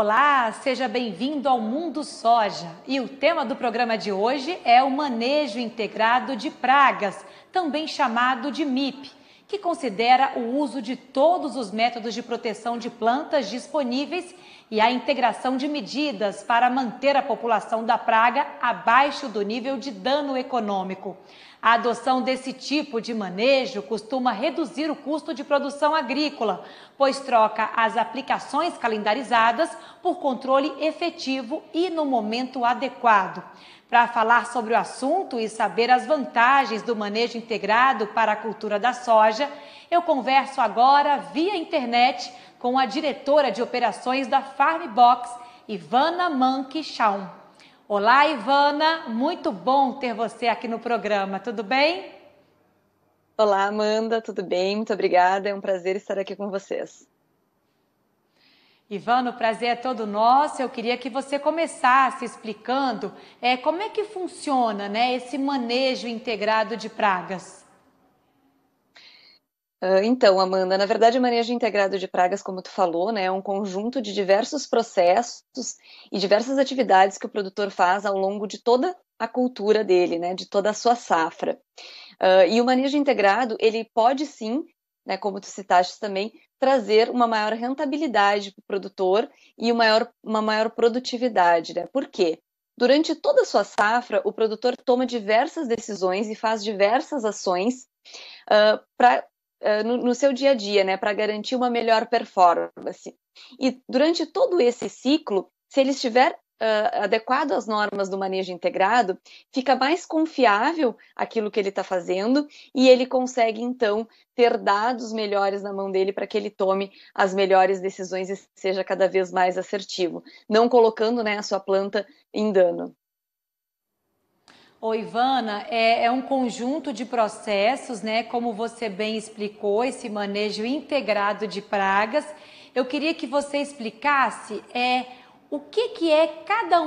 Olá, seja bem-vindo ao Mundo Soja. E o tema do programa de hoje é o manejo integrado de pragas, também chamado de MIP, que considera o uso de todos os métodos de proteção de plantas disponíveis e a integração de medidas para manter a população da praga abaixo do nível de dano econômico. A adoção desse tipo de manejo costuma reduzir o custo de produção agrícola, pois troca as aplicações calendarizadas por controle efetivo e no momento adequado. Para falar sobre o assunto e saber as vantagens do manejo integrado para a cultura da soja, eu converso agora via internet com a diretora de operações da Farmbox, Ivana Manque-Chaum. Olá, Ivana, muito bom ter você aqui no programa, tudo bem? Olá, Amanda, tudo bem? Muito obrigada, é um prazer estar aqui com vocês. Ivana, o prazer é todo nosso. Eu queria que você começasse explicando como é que funciona, esse manejo integrado de pragas. Então, Amanda, na verdade, o manejo integrado de pragas, como tu falou, né, é um conjunto de diversos processos e diversas atividades que o produtor faz ao longo de toda a cultura dele, né, de toda a sua safra. E o manejo integrado, ele pode sim, né, como tu citaste também, trazer uma maior rentabilidade para o produtor e uma maior produtividade, né? Por quê? Durante toda a sua safra, o produtor toma diversas decisões e faz diversas ações no seu dia a dia, né, para garantir uma melhor performance. E durante todo esse ciclo, se ele estiver adequado às normas do manejo integrado, fica mais confiável aquilo que ele está fazendo e ele consegue, então, ter dados melhores na mão dele para que ele tome as melhores decisões e seja cada vez mais assertivo, não colocando, né, a sua planta em dano. Ô, Ivana, é um conjunto de processos, né? Como você bem explicou, esse manejo integrado de pragas. Eu queria que você explicasse o que é cada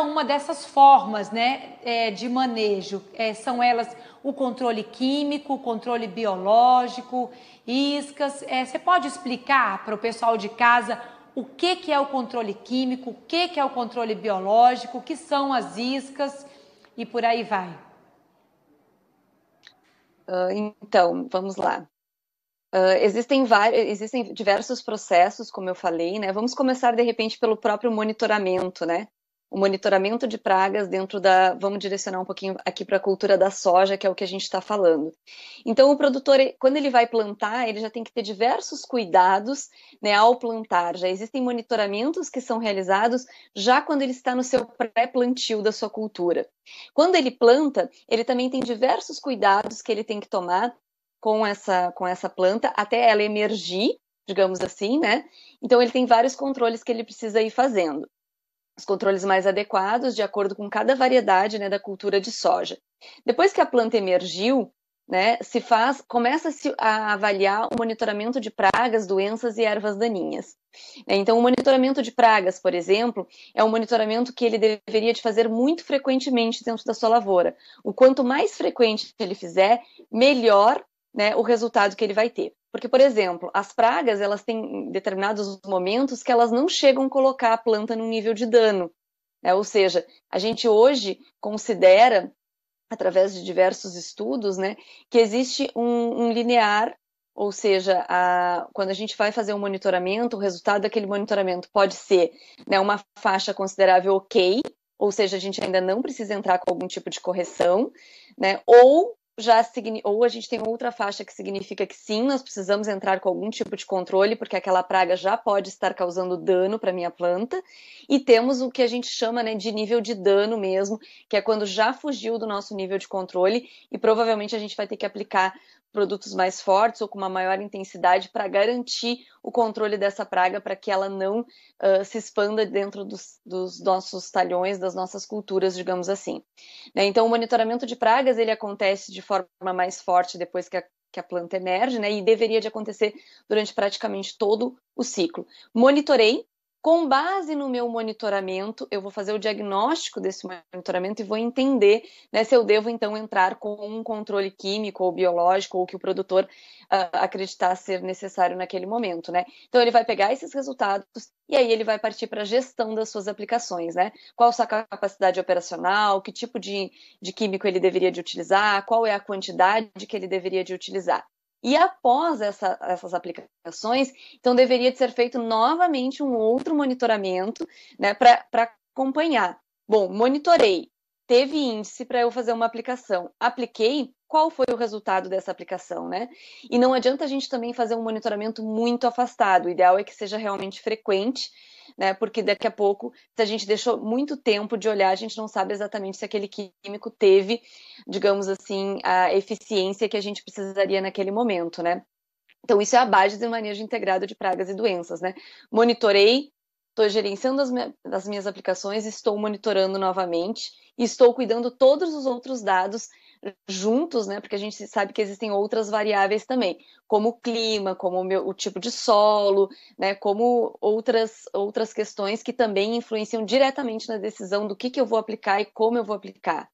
uma dessas formas, né, de manejo. São elas o controle químico, o controle biológico, iscas. Você pode explicar para o pessoal de casa o que é o controle químico, o que é o controle biológico, o que são as iscas e por aí vai? Então, vamos lá. Existem diversos processos, como eu falei, né? Vamos começar, de repente, pelo próprio monitoramento, né? O monitoramento de pragas vamos direcionar um pouquinho aqui para a cultura da soja, que é o que a gente está falando. Então, o produtor, quando ele vai plantar, ele já tem que ter diversos cuidados, né, ao plantar. Já existem monitoramentos que são realizados já quando ele está no seu pré-plantio da sua cultura. Quando ele planta, ele também tem diversos cuidados que ele tem que tomar com essa planta até ela emergir, digamos assim, né? Então, ele tem vários controles que ele precisa ir fazendo. Os controles mais adequados, de acordo com cada variedade, né, da cultura de soja. Depois que a planta emergiu, né, começa-se a avaliar o monitoramento de pragas, doenças e ervas daninhas. Então, o monitoramento de pragas, por exemplo, é um monitoramento que ele deveria de fazer muito frequentemente dentro da sua lavoura. O quanto mais frequente ele fizer, melhor, né, o resultado que ele vai ter. Porque, por exemplo, as pragas, elas têm determinados momentos que elas não chegam a colocar a planta num nível de dano, né? Ou seja, a gente hoje considera, através de diversos estudos, né, que existe um linear, ou seja, quando a gente vai fazer um monitoramento, o resultado daquele monitoramento pode ser, né, uma faixa considerável ok, ou seja, a gente ainda não precisa entrar com algum tipo de correção, né, ou a gente tem outra faixa que significa que sim, nós precisamos entrar com algum tipo de controle, porque aquela praga já pode estar causando dano para a minha planta, e temos o que a gente chama, né, de nível de dano mesmo, que é quando já fugiu do nosso nível de controle, e provavelmente a gente vai ter que aplicar produtos mais fortes ou com uma maior intensidade para garantir o controle dessa praga, para que ela não se expanda dentro dos nossos talhões, das nossas culturas, digamos assim. Né? Então, o monitoramento de pragas, ele acontece de forma mais forte depois que a planta emerge, né? E deveria de acontecer durante praticamente todo o ciclo. Monitorei, Com base no meu monitoramento, eu vou fazer o diagnóstico desse monitoramento e vou entender, né, se eu devo, então, entrar com um controle químico ou biológico ou que o produtor acreditar ser necessário naquele momento, né? Então, ele vai pegar esses resultados e aí ele vai partir para a gestão das suas aplicações, né? Qual a sua capacidade operacional, que tipo de químico ele deveria de utilizar, qual é a quantidade que ele deveria de utilizar. E após essas aplicações, então deveria de ser feito novamente um outro monitoramento, né, para acompanhar. Bom, monitorei, teve índice para eu fazer uma aplicação, apliquei, qual foi o resultado dessa aplicação, né? E não adianta a gente também fazer um monitoramento muito afastado, o ideal é que seja realmente frequente, né? Porque daqui a pouco, se a gente deixou muito tempo de olhar, a gente não sabe exatamente se aquele químico teve, digamos assim, a eficiência que a gente precisaria naquele momento, né? Então, isso é a base do manejo integrado de pragas e doenças, né? Monitorei, estou gerenciando as minhas aplicações, estou monitorando novamente e estou cuidando todos os outros dados juntos, né? Porque a gente sabe que existem outras variáveis também, como o clima, como o tipo de solo, né? Como outras questões que também influenciam diretamente na decisão do que eu vou aplicar e como eu vou aplicar.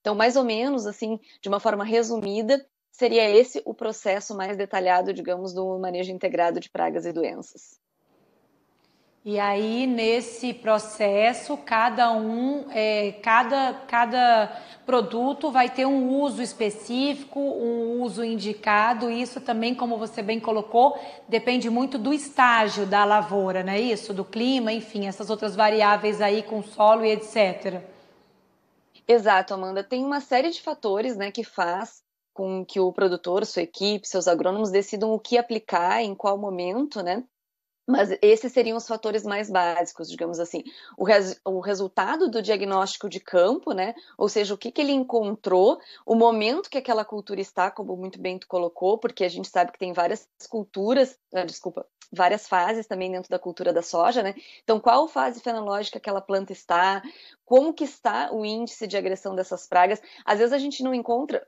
Então, mais ou menos, assim, de uma forma resumida, seria esse o processo mais detalhado, digamos, do manejo integrado de pragas e doenças. E aí, nesse processo, cada produto vai ter um uso específico, um uso indicado. Isso também, como você bem colocou, depende muito do estágio da lavoura, não é isso? Do clima, enfim, essas outras variáveis aí com solo e etc. Exato, Amanda. Tem uma série de fatores, né, que faz com que o produtor, sua equipe, seus agrônomos decidam o que aplicar, em qual momento, né? Mas esses seriam os fatores mais básicos, digamos assim. O resultado do diagnóstico de campo, né? Ou seja, o que ele encontrou, o momento que aquela cultura está, como muito bem tu colocou, porque a gente sabe que tem várias culturas, várias fases também dentro da cultura da soja, né? Então, qual fase fenológica aquela planta está, como que está o índice de agressão dessas pragas. Às vezes a gente não encontra,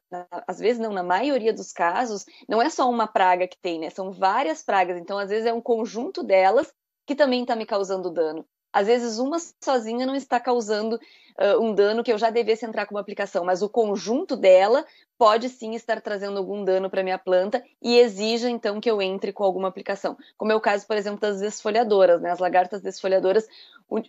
às vezes não, na maioria dos casos, não é só uma praga que tem, né? São várias pragas, então às vezes é um conjunto delas que também está me causando dano. Às vezes uma sozinha não está causando um dano que eu já devesse entrar com uma aplicação, mas o conjunto dela pode sim estar trazendo algum dano para minha planta e exija então que eu entre com alguma aplicação. Como é o caso, por exemplo, das desfolhadoras, né? As lagartas desfolhadoras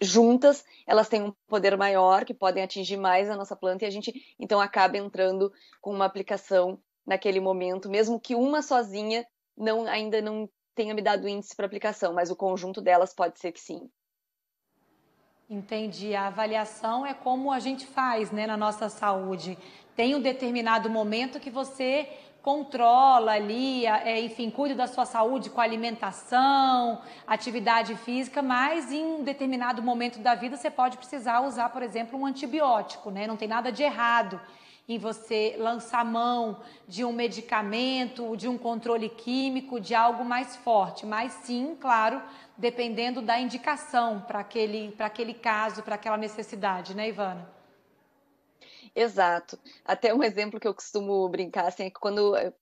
juntas, elas têm um poder maior, que podem atingir mais a nossa planta e a gente então acaba entrando com uma aplicação naquele momento, mesmo que uma sozinha ainda não tenha me dado índice para aplicação, mas o conjunto delas pode ser que sim. Entendi. A avaliação é como a gente faz, né, na nossa saúde. Tem um determinado momento que você controla ali, enfim, cuida da sua saúde com alimentação, atividade física, mas em um determinado momento da vida você pode precisar usar, por exemplo, um antibiótico, né? Não tem nada de errado em você lançar mão de um medicamento, de um controle químico, de algo mais forte, mas sim, claro, dependendo da indicação para aquele caso, para aquela necessidade, né, Ivana? Exato. Até um exemplo que eu costumo brincar, assim, é que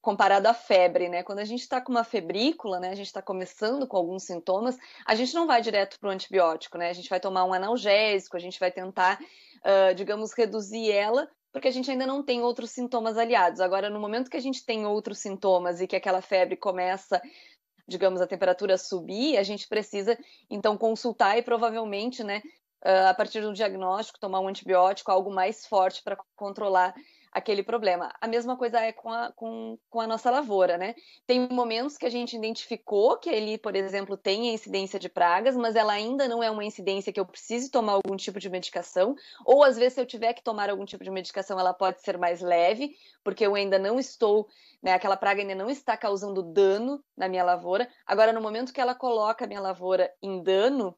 comparado à febre, né? Quando a gente está com uma febrícula, né? A gente está começando com alguns sintomas, a gente não vai direto para o antibiótico, né? A gente vai tomar um analgésico, a gente vai tentar, digamos, reduzir ela, porque a gente ainda não tem outros sintomas aliados. Agora, no momento que a gente tem outros sintomas e que aquela febre começa, digamos, a temperatura subir, a gente precisa, então, consultar e provavelmente, né, a partir do diagnóstico, tomar um antibiótico, algo mais forte para controlar aquele problema. A mesma coisa é com a nossa lavoura, né? Tem momentos que a gente identificou que ele, por exemplo, tem a incidência de pragas, mas ela ainda não é uma incidência que eu precise tomar algum tipo de medicação, ou às vezes se eu tiver que tomar algum tipo de medicação, ela pode ser mais leve, porque eu ainda não estou, né, aquela praga ainda não está causando dano na minha lavoura. Agora, no momento que ela coloca a minha lavoura em dano,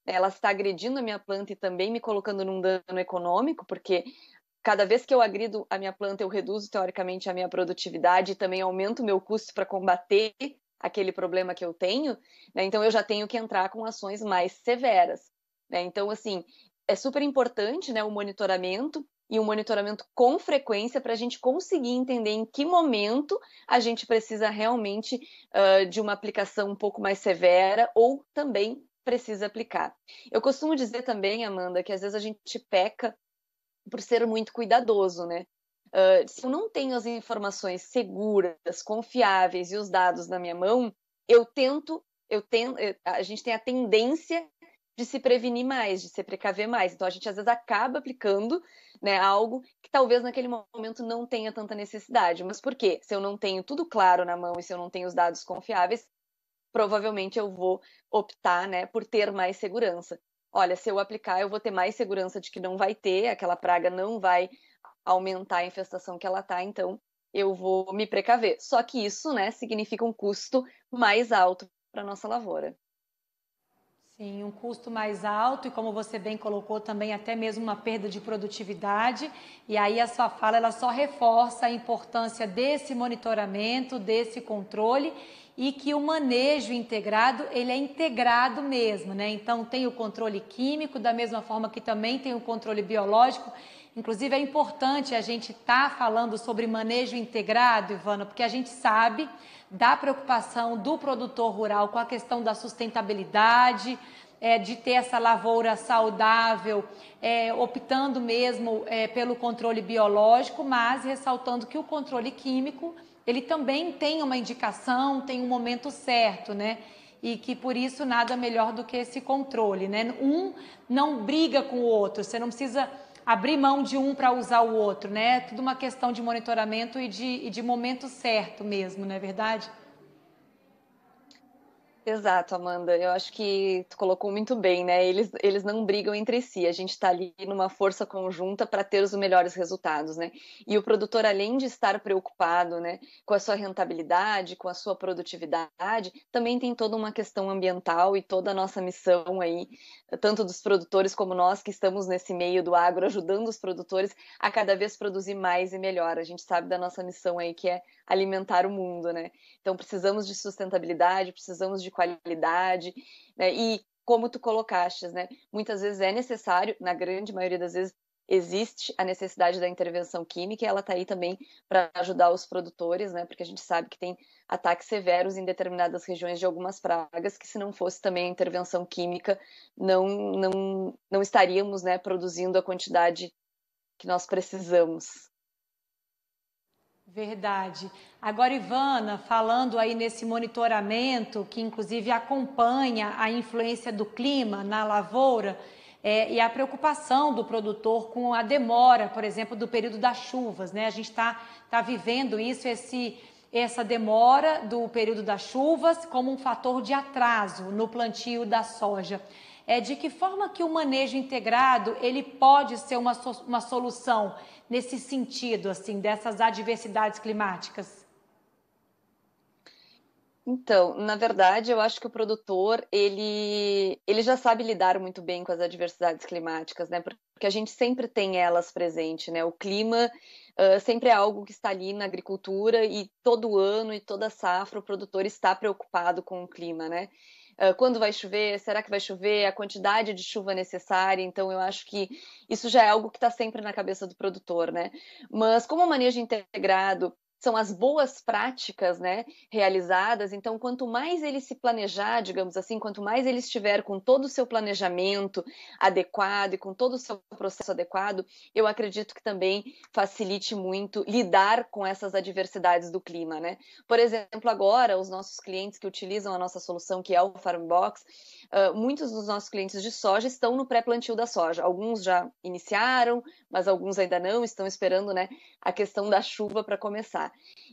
ela está agredindo a minha planta e também me colocando num dano econômico, porque cada vez que eu agrido a minha planta, eu reduzo teoricamente a minha produtividade e também aumento o meu custo para combater aquele problema que eu tenho, né? Então eu já tenho que entrar com ações mais severas, né? Então, assim, é super importante, né, o monitoramento e um monitoramento com frequência para a gente conseguir entender em que momento a gente precisa realmente de uma aplicação um pouco mais severa ou também precisa aplicar. Eu costumo dizer também, Amanda, que às vezes a gente peca por ser muito cuidadoso, né? Se eu não tenho as informações seguras, confiáveis e os dados na minha mão, a gente tem a tendência de se prevenir mais, de se precaver mais. Então a gente às vezes acaba aplicando, né, algo que talvez naquele momento não tenha tanta necessidade. Mas por quê? Se eu não tenho tudo claro na mão e se eu não tenho os dados confiáveis, provavelmente eu vou optar, né, por ter mais segurança. Olha, se eu aplicar, eu vou ter mais segurança de que não vai ter, aquela praga não vai aumentar a infestação que ela tá, então eu vou me precaver. Só que isso, né, significa um custo mais alto para nossa lavoura. Sim, um custo mais alto e, como você bem colocou, também até mesmo uma perda de produtividade. E aí a sua fala ela só reforça a importância desse monitoramento, desse controle e que o manejo integrado, ele é integrado mesmo, né? Então tem o controle químico, da mesma forma que também tem o controle biológico. Inclusive é importante a gente estar falando sobre manejo integrado, Ivana, porque a gente sabe da preocupação do produtor rural com a questão da sustentabilidade, de ter essa lavoura saudável, optando mesmo pelo controle biológico, mas ressaltando que o controle químico, ele também tem uma indicação, tem um momento certo, né? E que por isso nada melhor do que esse controle, né? Um não briga com o outro, você não precisa abrir mão de um para usar o outro, né? É tudo uma questão de monitoramento e de momento certo mesmo, não é verdade? Exato, Amanda. Eu acho que tu colocou muito bem, né? Eles não brigam entre si. A gente está ali numa força conjunta para ter os melhores resultados, né? E o produtor, além de estar preocupado, né, com a sua rentabilidade, com a sua produtividade, também tem toda uma questão ambiental e toda a nossa missão aí, tanto dos produtores como nós que estamos nesse meio do agro, ajudando os produtores a cada vez produzir mais e melhor. A gente sabe da nossa missão aí, que é alimentar o mundo, né? Então precisamos de sustentabilidade, precisamos de qualidade, né? E como tu colocaste, né? Muitas vezes é necessário, na grande maioria das vezes existe a necessidade da intervenção química e ela está aí também para ajudar os produtores, né? Porque a gente sabe que tem ataques severos em determinadas regiões de algumas pragas que se não fosse também a intervenção química não estaríamos, né, produzindo a quantidade que nós precisamos. Verdade. Agora, Ivana, falando aí nesse monitoramento, que inclusive acompanha a influência do clima na lavoura, e a preocupação do produtor com a demora, por exemplo, do período das chuvas, né? A gente tá vivendo isso, essa demora do período das chuvas como um fator de atraso no plantio da soja. De que forma que o manejo integrado ele pode ser uma solução nesse sentido, assim, dessas adversidades climáticas? Então, na verdade, eu acho que o produtor, ele já sabe lidar muito bem com as adversidades climáticas, né? Porque a gente sempre tem elas presentes, né? O clima, sempre é algo que está ali na agricultura e todo ano e toda safra o produtor está preocupado com o clima, né? Quando vai chover? Será que vai chover? A quantidade de chuva necessária? Então, eu acho que isso já é algo que está sempre na cabeça do produtor, né? Mas como o manejo integrado são as boas práticas, né, realizadas. Então, quanto mais ele se planejar, digamos assim, quanto mais ele estiver com todo o seu planejamento adequado e com todo o seu processo adequado, eu acredito que também facilite muito lidar com essas adversidades do clima, né? Por exemplo, agora, os nossos clientes que utilizam a nossa solução, que é o FarmBox, muitos dos nossos clientes de soja estão no pré-plantio da soja. Alguns já iniciaram, mas alguns ainda não, estão esperando, né, a questão da chuva para começar.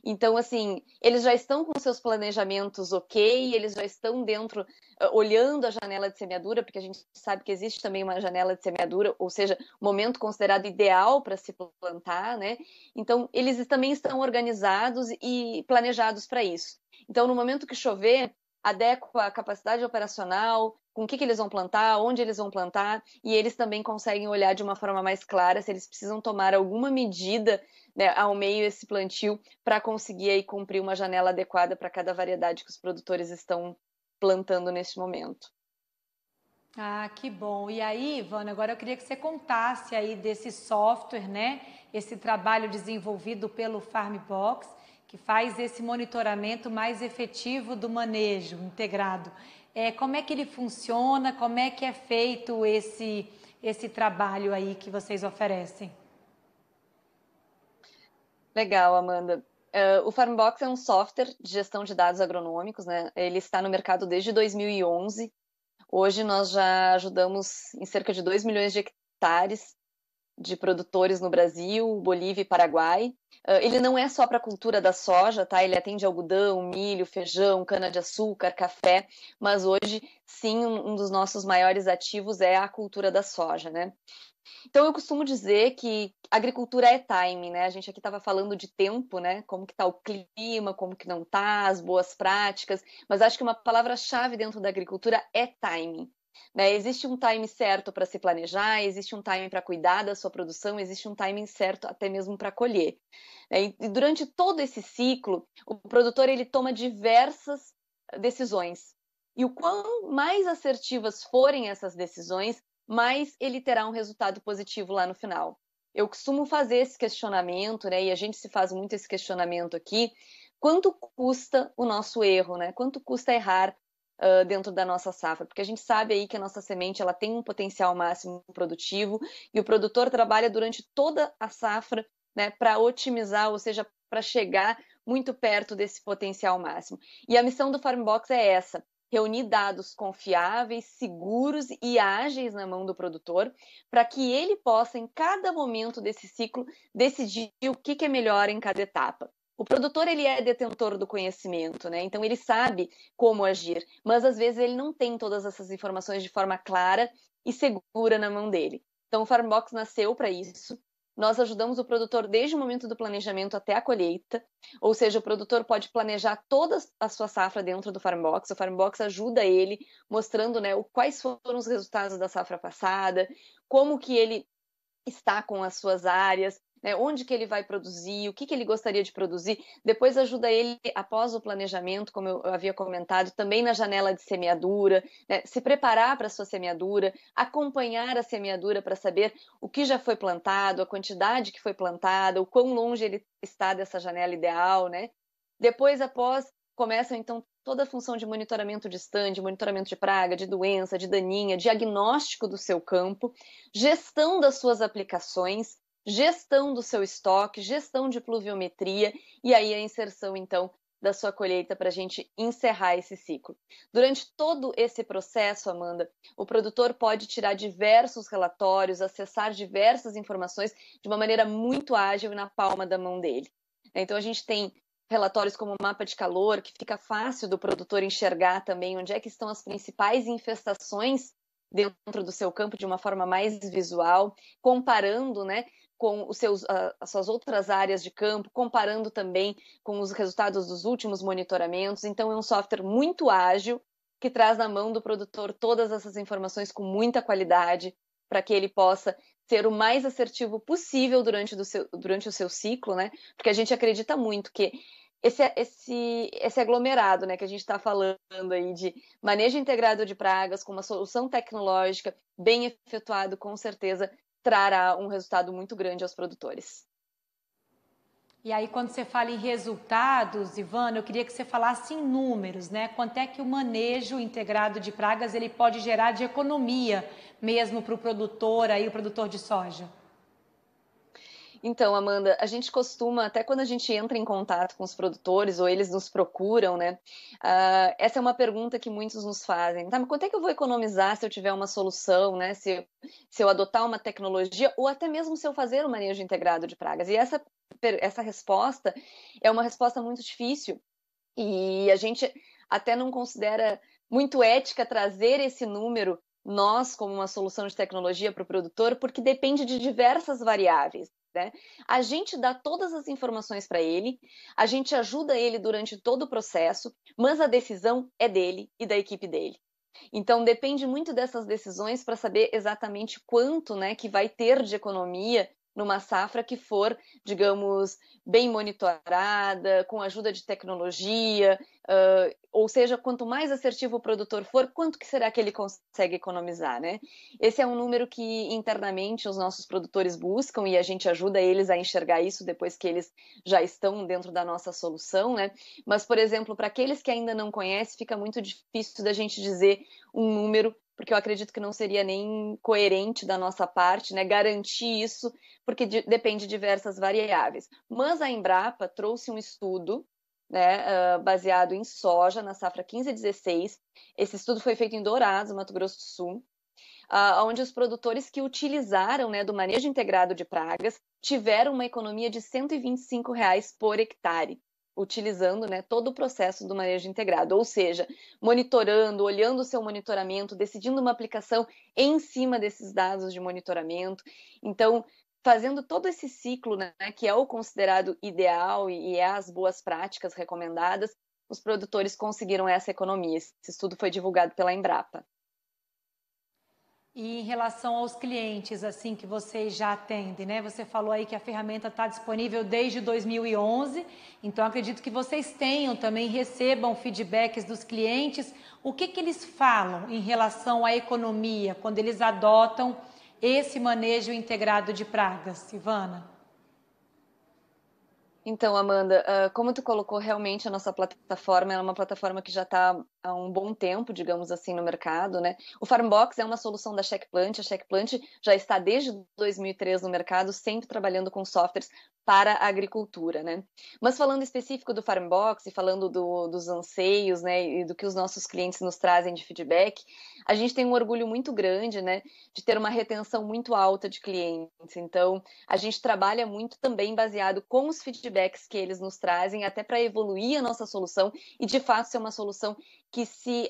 Então, assim, eles já estão com seus planejamentos ok, eles já estão dentro, olhando a janela de semeadura, porque a gente sabe que existe também uma janela de semeadura, ou seja, momento considerado ideal para se plantar, né? Então, eles também estão organizados e planejados para isso. Então, no momento que chover, adequa a capacidade operacional, com o que eles vão plantar, onde eles vão plantar, e eles também conseguem olhar de uma forma mais clara se eles precisam tomar alguma medida, né, ao meio esse plantio para conseguir aí cumprir uma janela adequada para cada variedade que os produtores estão plantando neste momento. Ah, que bom. E aí, Ivana, agora eu queria que você contasse aí desse software, né? Esse trabalho desenvolvido pelo FarmBox, que faz esse monitoramento mais efetivo do manejo integrado. como é que ele funciona, como é que é feito esse trabalho aí que vocês oferecem? Legal, Amanda. O FarmBox é um software de gestão de dados agronômicos, né? Ele está no mercado desde 2011. Hoje nós já ajudamos em cerca de 2 milhões de hectares de produtores no Brasil, Bolívia e Paraguai. Ele não é só para a cultura da soja, tá? Ele atende algodão, milho, feijão, cana-de-açúcar, café, mas hoje, sim, um dos nossos maiores ativos é a cultura da soja, né? Então eu costumo dizer que agricultura é timing, né? A gente aqui estava falando de tempo, né? Como que está o clima, como que não está, as boas práticas, mas acho que uma palavra-chave dentro da agricultura é timing. Né? Existe um timing certo para se planejar, existe um timing para cuidar da sua produção, existe um timing certo até mesmo para colher. E durante todo esse ciclo, o produtor ele toma diversas decisões. E o quão mais assertivas forem essas decisões, mais ele terá um resultado positivo lá no final. Eu costumo fazer esse questionamento, né? E a gente se faz muito esse questionamento aqui. Quanto custa o nosso erro, né? Quanto custa errar dentro da nossa safra? Porque a gente sabe aí que a nossa semente ela tem um potencial máximo produtivo e o produtor trabalha durante toda a safra, né, para otimizar, ou seja, para chegar muito perto desse potencial máximo. E a missão do FarmBox é essa: reunir dados confiáveis, seguros e ágeis na mão do produtor, para que ele possa, em cada momento desse ciclo, decidir o que é melhor em cada etapa. O produtor ele é detentor do conhecimento, né? Então ele sabe como agir, mas às vezes ele não tem todas essas informações de forma clara e segura na mão dele. Então o FarmBox nasceu para isso. Nós ajudamos o produtor desde o momento do planejamento até a colheita, ou seja, o produtor pode planejar toda a sua safra dentro do FarmBox. O FarmBox ajuda ele, mostrando, né, quais foram os resultados da safra passada, como que ele está com as suas áreas, né, onde que ele vai produzir, o que ele gostaria de produzir. Depois ajuda ele, após o planejamento, como eu havia comentado, também na janela de semeadura, né, se preparar para a sua semeadura, acompanhar a semeadura para saber o que já foi plantado, a quantidade que foi plantada, o quão longe ele está dessa janela ideal, né? Depois, após, começam então toda a função de monitoramento de stand, monitoramento de praga, de doença, de daninha, diagnóstico do seu campo, gestão das suas aplicações, gestão do seu estoque, gestão de pluviometria e aí a inserção, então, da sua colheita para a gente encerrar esse ciclo. Durante todo esse processo, Amanda, o produtor pode tirar diversos relatórios, acessar diversas informações de uma maneira muito ágil e na palma da mão dele. Então, a gente tem relatórios como o mapa de calor, que fica fácil do produtor enxergar também onde é que estão as principais infestações dentro do seu campo de uma forma mais visual, comparando, né, com as suas outras áreas de campo, comparando também com os resultados dos últimos monitoramentos. Então, é um software muito ágil, que traz na mão do produtor todas essas informações com muita qualidade, para que ele possa ser o mais assertivo possível durante o seu ciclo, né? Porque a gente acredita muito que esse aglomerado, né, que a gente está falando aí de manejo integrado de pragas com uma solução tecnológica bem efetuado, com certeza trará um resultado muito grande aos produtores. E aí, quando você fala em resultados, Ivana, eu queria que você falasse em números, né? Quanto é que o manejo integrado de pragas ele pode gerar de economia mesmo para o produtor, aí, o produtor de soja? Então, Amanda, a gente costuma, até quando a gente entra em contato com os produtores ou eles nos procuram, né? Essa é uma pergunta que muitos nos fazem. Tá, mas quanto é que eu vou economizar se eu tiver uma solução, né? Se eu adotar uma tecnologia ou até mesmo se eu fazer um manejo integrado de pragas? E essa resposta é uma resposta muito difícil e a gente até não considera muito ética trazer esse número, nós, como uma solução de tecnologia para o produtor, porque depende de diversas variáveis. Né? A gente dá todas as informações para ele, a gente ajuda ele durante todo o processo, mas a decisão é dele e da equipe dele. Então depende muito dessas decisões para saber exatamente quanto, né, que vai ter de economia numa safra que for, digamos, bem monitorada, com ajuda de tecnologia, ou seja, quanto mais assertivo o produtor for, quanto que será que ele consegue economizar, né? Esse é um número que internamente os nossos produtores buscam e a gente ajuda eles a enxergar isso depois que eles já estão dentro da nossa solução, né? Mas, por exemplo, para aqueles que ainda não conhecem, fica muito difícil da gente dizer um número, porque eu acredito que não seria nem coerente da nossa parte, né, garantir isso, porque depende de diversas variáveis. Mas a Embrapa trouxe um estudo, né, baseado em soja, na safra 15/16. Esse estudo foi feito em Dourados, Mato Grosso do Sul, onde os produtores que utilizaram, né, do manejo integrado de pragas tiveram uma economia de R$ 125 por hectare, utilizando, né, todo o processo do manejo integrado, ou seja, monitorando, olhando o seu monitoramento, decidindo uma aplicação em cima desses dados de monitoramento. Então, fazendo todo esse ciclo, né, que é o considerado ideal e é as boas práticas recomendadas, os produtores conseguiram essa economia. Esse estudo foi divulgado pela Embrapa. E em relação aos clientes, assim, que vocês já atendem, né? Você falou aí que a ferramenta está disponível desde 2011, então acredito que vocês tenham também, recebam feedbacks dos clientes. O que eles falam em relação à economia, quando eles adotam esse manejo integrado de pragas, Ivana? Então, Amanda, como tu colocou, realmente a nossa plataforma é uma plataforma que já está há um bom tempo, digamos assim, no mercado, né? O FarmBox é uma solução da Checkplant. A Checkplant já está desde 2003 no mercado, sempre trabalhando com softwares para a agricultura, né? Mas falando específico do FarmBox e falando dos anseios, né, e do que os nossos clientes nos trazem de feedback, a gente tem um orgulho muito grande, né, de ter uma retenção muito alta de clientes. Então, a gente trabalha muito também baseado com os feedbacks que eles nos trazem, até para evoluir a nossa solução e, de fato, ser uma solução que se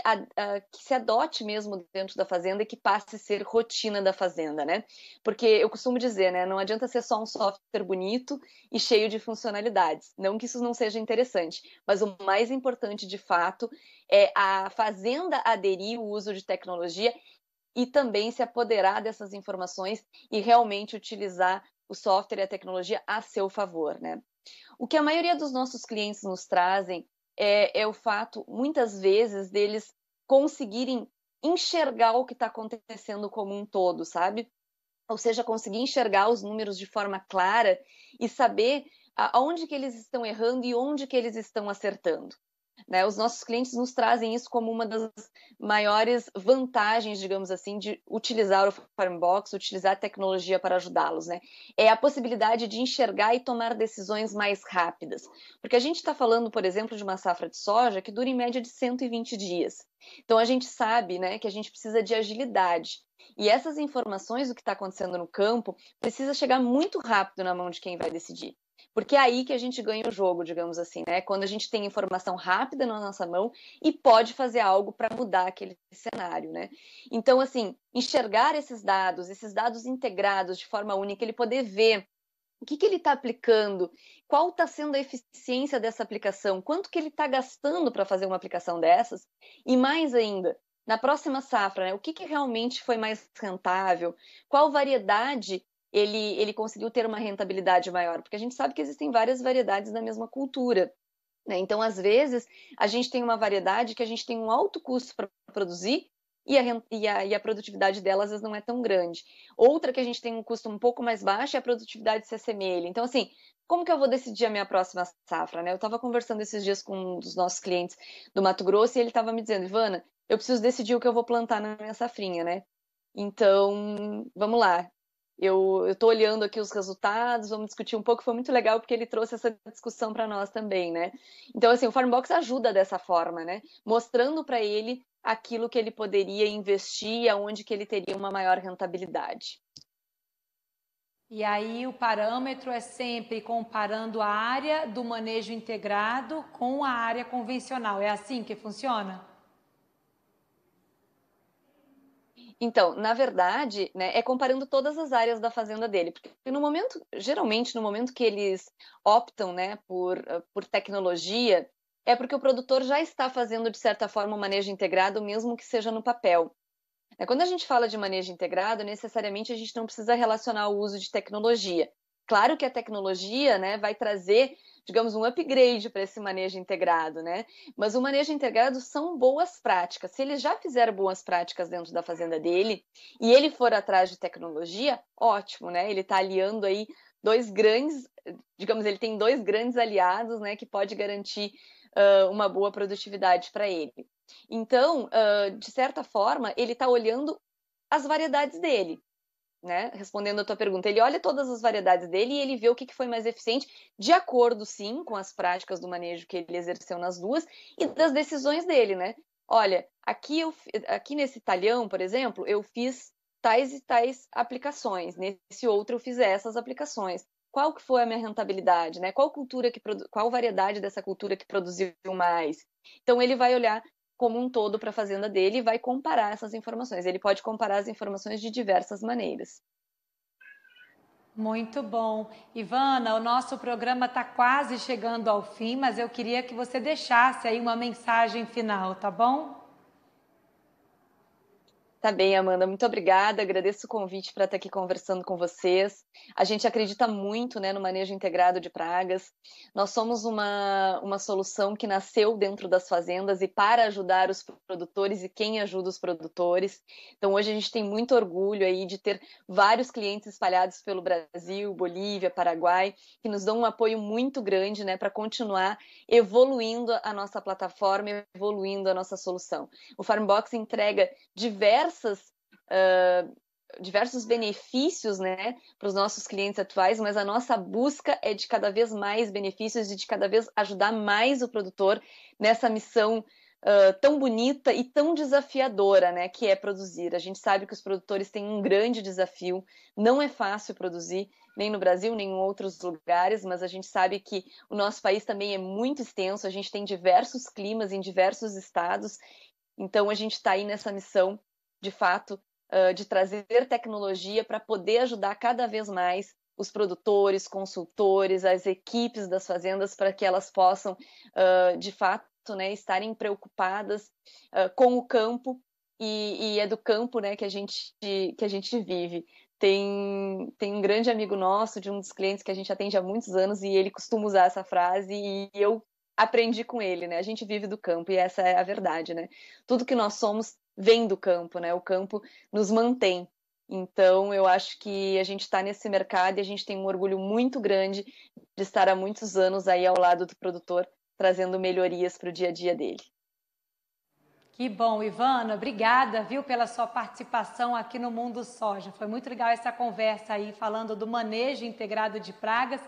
adote mesmo dentro da fazenda e que passe a ser rotina da fazenda, né? Porque eu costumo dizer, né, não adianta ser só um software bonito e cheio de funcionalidades. Não que isso não seja interessante, mas o mais importante, de fato, é a fazenda aderir ao uso de tecnologia e também se apoderar dessas informações e realmente utilizar o software e a tecnologia a seu favor, né? O que a maioria dos nossos clientes nos trazem é o fato, muitas vezes, deles conseguirem enxergar o que está acontecendo como um todo, sabe? Ou seja, conseguir enxergar os números de forma clara e saber aonde que eles estão errando e onde que eles estão acertando. Né? Os nossos clientes nos trazem isso como uma das maiores vantagens, digamos assim, de utilizar o FarmBox, utilizar a tecnologia para ajudá-los. Né? É a possibilidade de enxergar e tomar decisões mais rápidas. Porque a gente está falando, por exemplo, de uma safra de soja que dura em média de 120 dias. Então a gente sabe, né, que a gente precisa de agilidade. E essas informações do que está acontecendo no campo precisa chegar muito rápido na mão de quem vai decidir. Porque é aí que a gente ganha o jogo, digamos assim, né? Quando a gente tem informação rápida na nossa mão e pode fazer algo para mudar aquele cenário, né? Então, assim, enxergar esses dados integrados de forma única, ele poder ver o que ele está aplicando, qual está sendo a eficiência dessa aplicação, quanto que ele está gastando para fazer uma aplicação dessas, e mais ainda, na próxima safra, né, o que realmente foi mais rentável, qual variedade ele conseguiu ter uma rentabilidade maior, porque a gente sabe que existem várias variedades da mesma cultura. Né? Então, às vezes, a gente tem uma variedade que a gente tem um alto custo para produzir e a produtividade dela às vezes não é tão grande. Outra que a gente tem um custo um pouco mais baixo e a produtividade se assemelha. Então, assim, como que eu vou decidir a minha próxima safra? Né? Eu estava conversando esses dias com um dos nossos clientes do Mato Grosso e ele estava me dizendo, Ivana, eu preciso decidir o que eu vou plantar na minha safrinha, né? Então, vamos lá. Eu estou olhando aqui os resultados, vamos discutir um pouco, foi muito legal porque ele trouxe essa discussão para nós também, né? Então, assim, o FarmBox ajuda dessa forma, né? Mostrando para ele aquilo que ele poderia investir, aonde que ele teria uma maior rentabilidade. E aí o parâmetro é sempre comparando a área do manejo integrado com a área convencional. É assim que funciona? Então, na verdade, né, é comparando todas as áreas da fazenda dele, porque no momento, geralmente, no momento que eles optam, né, por tecnologia, é porque o produtor já está fazendo, de certa forma, um manejo integrado, mesmo que seja no papel. Quando a gente fala de manejo integrado, necessariamente a gente não precisa relacionar o uso de tecnologia. Claro que a tecnologia, né, vai trazer, digamos, um upgrade para esse manejo integrado, né? Mas o manejo integrado são boas práticas. Se ele já fizer boas práticas dentro da fazenda dele e ele for atrás de tecnologia, ótimo, né? Ele está aliando aí dois grandes, digamos, ele tem dois grandes aliados, né, que pode garantir uma boa produtividade para ele. Então, de certa forma, ele está olhando as variedades dele, né? Respondendo a tua pergunta, ele olha todas as variedades dele e ele vê o que foi mais eficiente, de acordo, sim, com as práticas do manejo que ele exerceu nas duas e das decisões dele, né? Olha, aqui nesse talhão, por exemplo, eu fiz tais e tais aplicações, nesse outro eu fiz essas aplicações. Qual que foi a minha rentabilidade, né? Qual variedade dessa cultura que produziu mais? Então ele vai olhar como um todo para a fazenda dele e vai comparar essas informações. Ele pode comparar as informações de diversas maneiras. Muito bom. Ivana, o nosso programa está quase chegando ao fim, mas eu queria que você deixasse aí uma mensagem final, tá bom? Tá bem, Amanda, muito obrigada. Agradeço o convite para estar aqui conversando com vocês. A gente acredita muito, né, no manejo integrado de pragas. Nós somos uma solução que nasceu dentro das fazendas e para ajudar os produtores e quem ajuda os produtores. Então, hoje a gente tem muito orgulho aí de ter vários clientes espalhados pelo Brasil, Bolívia, Paraguai, que nos dão um apoio muito grande, né, para continuar evoluindo a nossa plataforma, evoluindo a nossa solução. O Farmbox entrega diversos benefícios, né, para os nossos clientes atuais, mas a nossa busca é de cada vez mais benefícios e de cada vez ajudar mais o produtor nessa missão tão bonita e tão desafiadora, né, que é produzir. A gente sabe que os produtores têm um grande desafio, não é fácil produzir, nem no Brasil, nem em outros lugares, mas a gente sabe que o nosso país também é muito extenso, a gente tem diversos climas em diversos estados. Então, a gente está aí nessa missão, de fato, de trazer tecnologia para poder ajudar cada vez mais os produtores, consultores, as equipes das fazendas, para que elas possam, de fato, né, estarem preocupadas com o campo, e é do campo, né, que a gente vive. Tem um grande amigo nosso, de um dos clientes que a gente atende há muitos anos, e ele costuma usar essa frase, e eu aprendi com ele, né? A gente vive do campo e essa é a verdade, né? Tudo que nós somos vem do campo, né? O campo nos mantém. Então, eu acho que a gente está nesse mercado e a gente tem um orgulho muito grande de estar há muitos anos aí ao lado do produtor, trazendo melhorias para o dia a dia dele. Que bom, Ivana, obrigada, viu, pela sua participação aqui no Mundo Soja. Foi muito legal essa conversa aí, falando do manejo integrado de pragas.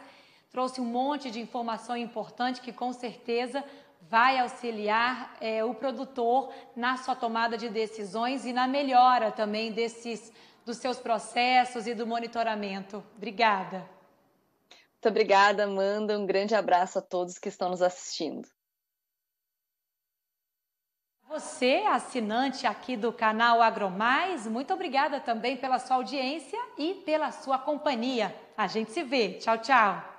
Trouxe um monte de informação importante que com certeza vai auxiliar o produtor na sua tomada de decisões e na melhora também dos seus processos e do monitoramento. Obrigada. Muito obrigada, Amanda. Um grande abraço a todos que estão nos assistindo. Você, assinante aqui do canal AgroMais, muito obrigada também pela sua audiência e pela sua companhia. A gente se vê. Tchau, tchau.